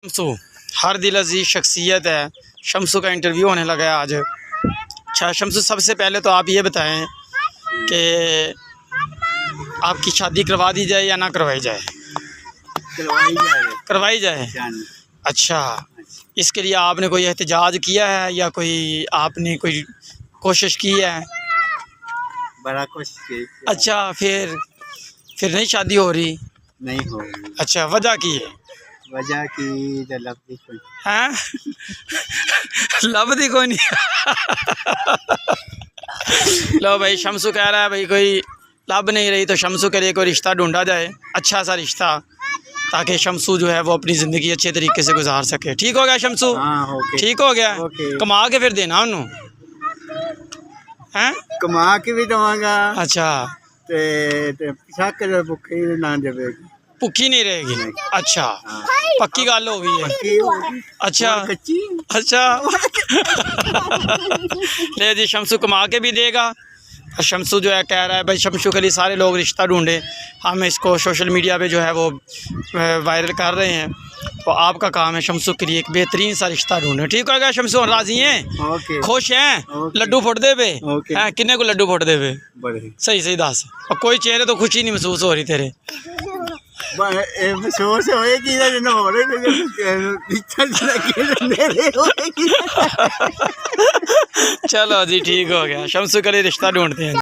शम्सू हर दिल अजीज शख्सियत है। शम्सू का इंटरव्यू होने लगा है आज। अच्छा शम्सू, सबसे पहले तो आप ये बताएं कि आपकी शादी करवा दी जाए या ना करवाई जाए? करवाई जाए। अच्छा, इसके लिए आपने कोई एहतजाज किया है या कोई आपने कोई कोशिश की है? बड़ा कोशिश की। अच्छा, फिर नहीं शादी हो रही? नहीं हो रही। अच्छा, वजह की है? वजह की तो लफ्ज़ी कोई हैं? लभदी कोई नहीं। लो भाई, शम्सू कह रहा है भाई कोई लब नहीं रही तो शम्सू के लिए कोई रिश्ता ढूंढा जाए, अच्छा सा रिश्ता, ताकि शम्सू जो है वो अपनी ज़िंदगी अच्छे तरीके से गुजार सके। ठीक हो गया शम्सू? हाँ, ठीक हो गया। कमा के फिर देना उन्हों हैं? कमा के भी दवांगा। अच्छा, ते शक भुखी ना देवेगी, भुखी नहीं रहेगी। अच्छा, पक्की गल हो गई है। अच्छा कच्ची। अच्छा। ले जी, शम्सू कमा के भी देगा और शम्सू जो है कह रहा है भाई शम्सू के लिए सारे लोग रिश्ता ढूंढे, हम इसको सोशल मीडिया पे जो है वो वायरल कर रहे हैं। तो आपका काम है शम्सू के लिए एक बेहतरीन सा रिश्ता ढूंढे। ठीक हो गया शम्सू? राजी हैं? खुश हैं? लड्डू फुट दे पे हैं? किन्ने को लड्डू फुट दे पे? सही सही दस। और कोई चेहरे तो खुशी नहीं महसूस हो रही तेरे? महसूस होएगी ना, हो रही चलो जी, ठीक हो गया। शम्सू के लिए रिश्ता ढूंढते हैं।